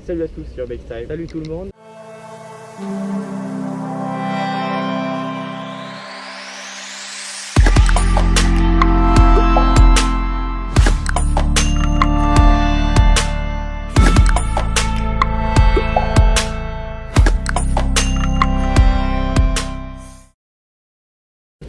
salut à tous sur Bake-Time. Salut tout le monde.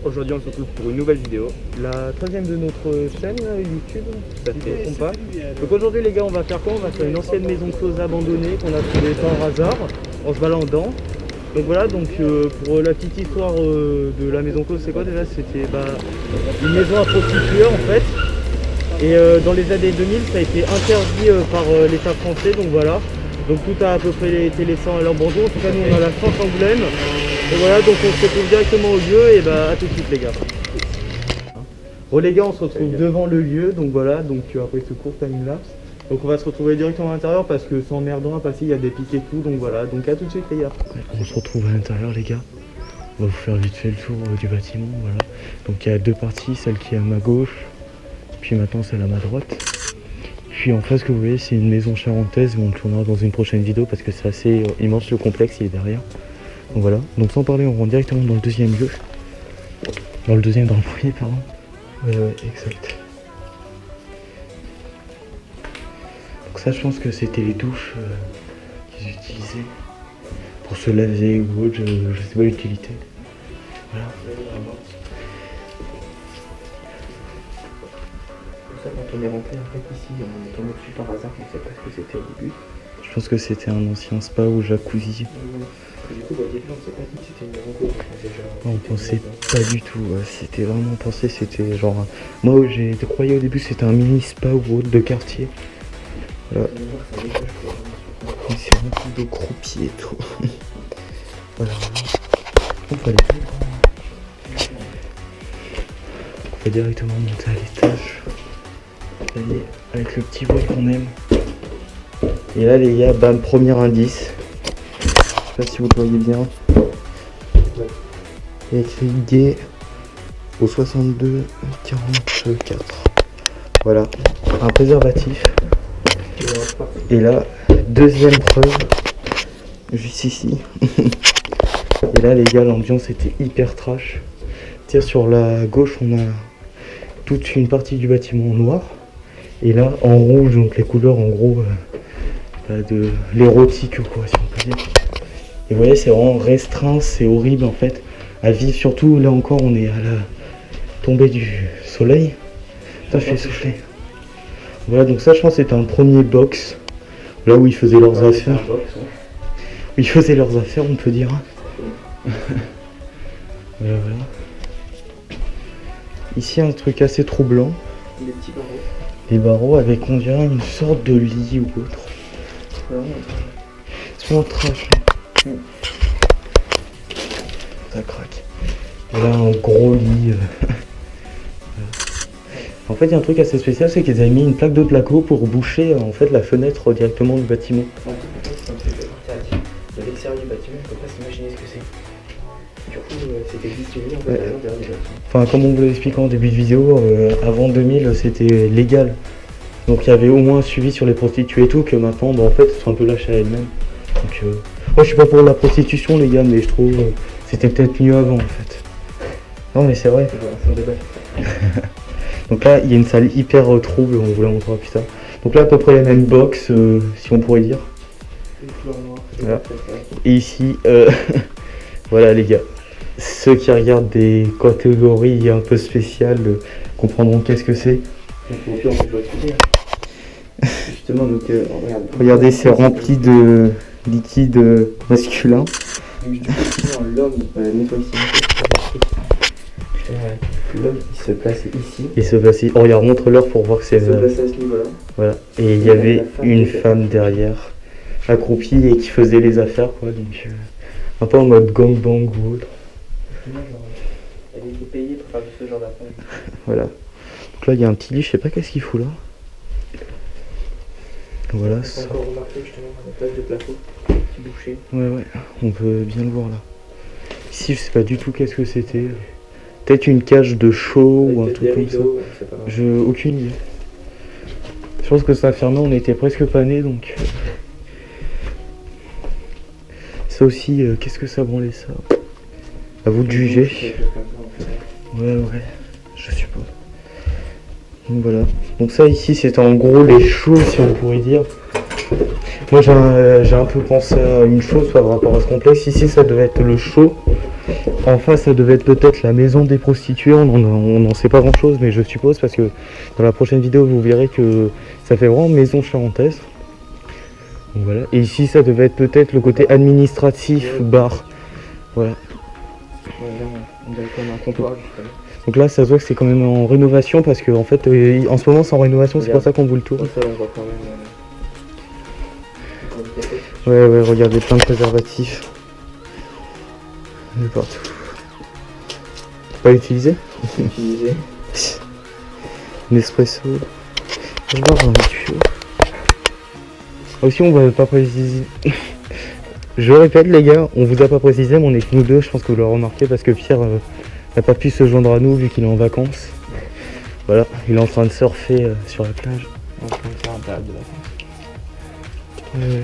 Aujourd'hui on se retrouve pour une nouvelle vidéo, la troisième de notre chaîne YouTube, ça fait compas. Donc aujourd'hui les gars on va faire quoi? On va faire une ancienne maison close abandonnée qu'on a trouvée par hasard en se baladant. Donc voilà, donc pour la petite histoire de la maison close, c'est quoi déjà? C'était une maison à prostituer en fait. Et dans les années 2000 ça a été interdit par l'État français, donc voilà. Donc tout a à peu près été laissé à l'abandon. En tout cas nous on a la chance Angoulême. Et voilà, donc on se retrouve directement au lieu et à tout de suite les gars. Bon les gars, on se retrouve devant le lieu, donc voilà, donc après ce court time lapse. Donc on va se retrouver directement à l'intérieur parce que c'est emmerdant à passer, il y a des pics et tout, donc voilà, donc à tout de suite les gars. On se retrouve à l'intérieur les gars. On va vous faire vite fait le tour du bâtiment, voilà. Donc il y a deux parties, celle qui est à ma gauche, puis maintenant celle à ma droite. Puis en face que vous voyez c'est une maison charentaise, on le tournera dans une prochaine vidéo parce que c'est assez immense le complexe, il est derrière. Donc voilà, donc sans parler on rentre directement dans le deuxième lieu. Dans le premier pardon. Ouais, exact. Donc ça je pense que c'était les douches qu'ils utilisaient pour se laver ou autre, je sais pas l'utilité. Voilà. Ça quand on est rentré en fait ici, on est tombé dessus par hasard, on ne sait pas ce que c'était au début. Je pense que c'était un ancien spa ou jacuzzi. Du coup, au début, on ne sait pas dit que c'était une maison close. On pensait pas du tout. C'était vraiment pensé, c'était genre. Moi, j'ai croyé au début c'était un mini spa ou autre de quartier. Voilà. C'est rempli de croupiers et tout. Voilà. On peut aller plus loin. On peut directement monter à l'étage. Allez, avec le petit bruit qu'on aime. Et là, les gars, bam, premier indice. Je sais pas si vous le voyez bien. Il y a écrit gay au 62 44. Voilà, un préservatif. Et là, deuxième preuve, juste ici. Et là les gars, l'ambiance était hyper trash. Tiens, sur la gauche, on a toute une partie du bâtiment en noir. Et là, en rouge, donc les couleurs en gros de l'érotique quoi, si on peut dire. Et vous voyez, c'est vraiment restreint, c'est horrible en fait à vivre, surtout là encore on est à la tombée du soleil. Putain, je suis essoufflé. Voilà, donc ça je pense c'était un premier box, là où ils faisaient leurs affaires. Où ils faisaient leurs affaires on peut dire. Voilà, voilà. Ici un truc assez troublant. Les petits barreaux. Les barreaux avec on dirait une sorte de lit ou autre. C'est vraiment trash. Ça craque. Et là un gros lit. En fait il y a un truc assez spécial, c'est qu'ils avaient mis une plaque de placo pour boucher en fait la fenêtre directement du bâtiment. De l'extérieur du bâtiment, on ne peut pas s'imaginer ce que c'est. Du coup c'était distillé en fait derrière le bâtiment. Enfin comme on vous l'expliquait en début de vidéo, avant 2000 c'était légal. Donc il y avait au moins un suivi sur les prostituées et tout, que maintenant en fait elles sont un peu lâchées à elles-mêmes. Donc moi je suis pas pour la prostitution les gars, mais je trouve c'était peut-être mieux avant en fait. Non mais c'est vrai. C'est un débat. Donc là il y a une salle hyper trouble, on vous la montrera plus tard. Donc là à peu près la même box si on pourrait dire. Voilà. Et ici voilà les gars. Ceux qui regardent des catégories un peu spéciales comprendront qu'est-ce que c'est. Justement donc regardez, c'est rempli de liquide masculin. L'homme nettoie ici. L'homme il se place ici. Il se place ici. Oh regarde, montre-leur pour voir que c'est. Il se place à ce niveau-là. Voilà. Et il y avait une femme derrière, accroupie et qui faisait les affaires quoi. Donc un peu en mode gangbang ou autre. Elle était payée pour faire ce genre d'affaires. Voilà. Donc là il y a un petit lit, je sais pas qu'est-ce qu'il fout là. Voilà. On peut encore remarquer justement la place de plateau qui bouchait. Ouais, on peut bien le voir là. Ici, je sais pas du tout qu'est-ce que c'était. Peut-être une cage de show ou un truc comme ça. J'ai aucune idée. Je pense que ça fermait, on était presque pas nés donc. Ça aussi, qu'est-ce que ça branlait ça? À vous de juger. Ouais, je suppose. Donc voilà. Donc ça ici, c'est en gros les choses, si on pourrait dire. Moi j'ai un peu pensé à une chose par rapport à ce complexe. Ici ça devait être le show. En face ça devait être peut-être la maison des prostituées. On n'en sait pas grand chose, mais je suppose, parce que dans la prochaine vidéo vous verrez que ça fait vraiment maison charentaise. Donc voilà. Et ici ça devait être peut-être le côté administratif, bar. Voilà. On dirait comme un comptoir. Donc là ça se voit que c'est quand même en rénovation, parce que en fait en ce moment c'est en rénovation, c'est pour ça qu'on vous le tourne. Ça, on voit quand même. Ouais, regardez, plein de préservatifs. De partout. Pas utilisé? Utilisé. Nespresso. Je vais voir un tuyau. Aussi on va pas préciser. Je répète les gars, on vous a pas précisé, mais on est que nous deux, je pense que vous l'aurez remarqué, parce que Pierre n'a pas pu se joindre à nous vu qu'il est en vacances. Voilà, il est en train de surfer sur la plage. On est en train de faire un période de vacances. Ouais.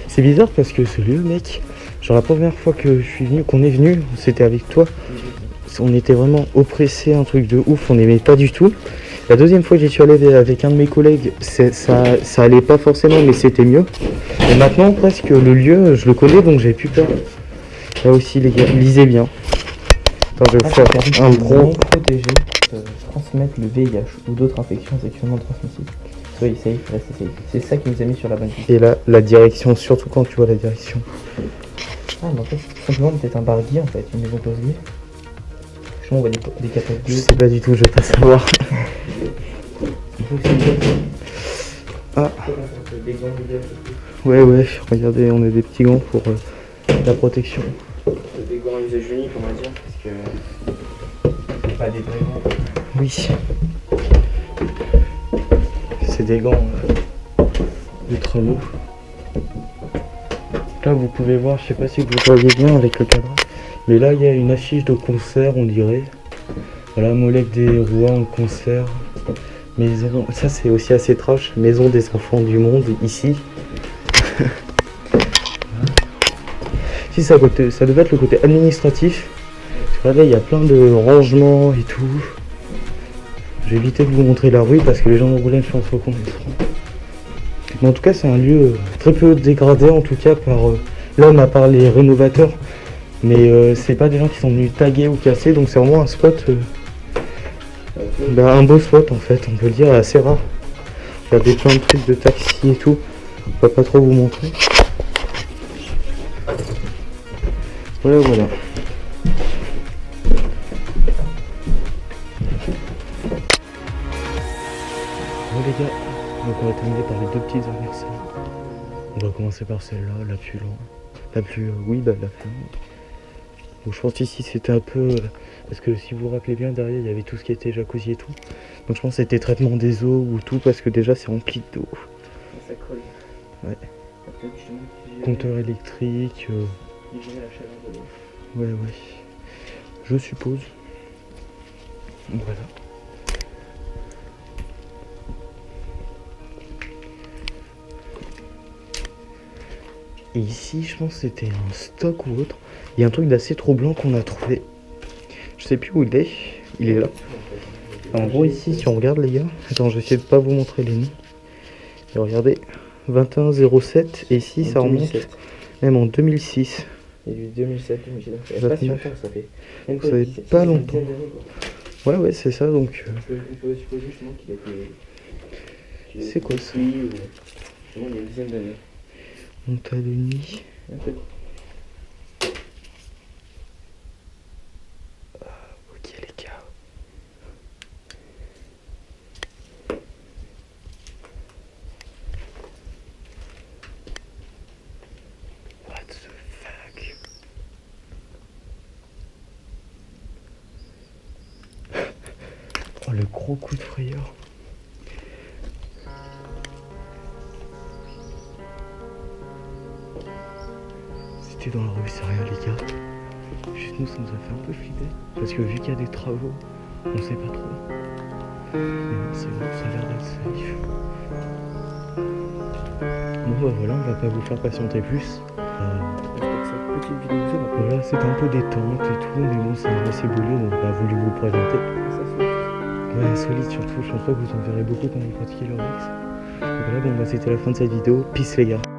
C'est bizarre parce que ce lieu, mec, genre la première fois que je suis venu, qu'on est venu, c'était avec toi. On était vraiment oppressés, un truc de ouf, on n'aimait pas du tout. La deuxième fois que j'y suis allé avec un de mes collègues, ça allait pas forcément, mais c'était mieux. Et maintenant, presque le lieu, je le connais, donc j'ai plus peur. Là aussi, les gars, lisez bien. Attends, je vais vous faire un gros. Protégés peuvent transmettre le VIH ou d'autres infections sexuellement transmissibles. Soyez safe, restez safe. C'est ça qui nous a mis sur la bonne piste. Et là, la direction, surtout quand tu vois la direction. Ah, mais en fait, c'est simplement peut-être un bar gay en fait, une maison pause gay. On voit des capotes Je gays. sais pas du tout, je vais pas savoir. Ah. Ouais, regardez, on a des petits gants pour la protection. Des gants à usage unique, on va dire, parce que c'est pas des vrais gants. Oui. C'est des gants de travaux. Là, vous pouvez voir, je sais pas si vous voyez bien avec le cadre, mais là, il y a une affiche de concert, on dirait. Voilà, Molek des Rois en concert. Maison, ça c'est aussi assez trash. Maison des enfants du monde, ici. Si ça devait être le côté administratif. Regardez, il y a plein de rangements et tout. J'ai évité de vous montrer la rue parce que les gens d'Angoulême, je pense, reconnaîtront. Mais en tout cas, c'est un lieu très peu dégradé, en tout cas par l'homme, à part les rénovateurs. Mais c'est pas des gens qui sont venus taguer ou casser, donc c'est vraiment un spot. Un beau spot en fait, on peut le dire, assez rare. Regardez, plein de trucs de taxi et tout. On va pas trop vous montrer. Voilà. Bon les gars, donc on va terminer par les deux petits anniversaires. On va commencer par celle-là, la plus longue. La plus longue. Donc je pense ici c'était un peu... parce que si vous vous rappelez bien, derrière il y avait tout ce qui était jacuzzi et tout. Donc je pense que c'était traitement des eaux ou tout, parce que déjà c'est rempli d'eau. Ça colle. Ouais. Compteur électrique. Ouais. Je suppose. Voilà. Et ici, je pense que c'était un stock ou autre. Il y a un truc d'assez troublant qu'on a trouvé. Je sais plus où il est. Il est là. En gros, ici, si on regarde, les gars. Attends, je vais essayer de pas vous montrer les noms. Et regardez, 2107. Et ici, ça remonte même en 2006. Et du 2007, ça fait pas si longtemps, ça fait. Ça fait pas longtemps. Ouais, c'est ça, donc. On peut supposer justement qu'il a été. C'est quoi ça? Il y a une dizaine d'années. Monta de nuit. Ok les gars. What the fuck? Oh, le gros coup de frayeur. C'était dans la rue, c'est rien les gars. Juste nous, ça nous a fait un peu flipper. Parce que vu qu'il y a des travaux, on sait pas trop. Mais non, c'est bon, ça a l'air d'être safe. Bon, bah voilà, on va pas vous faire patienter plus. Petite vidéo, ça va. Voilà, c'était un peu détente et tout, mais bon, c'est assez bolio, donc on a voulu vous le présenter. Ouais, solide surtout, je pense pas que vous en verrez beaucoup quand vous pratiquez le Rex. Voilà, bon, bah c'était la fin de cette vidéo. Peace les gars.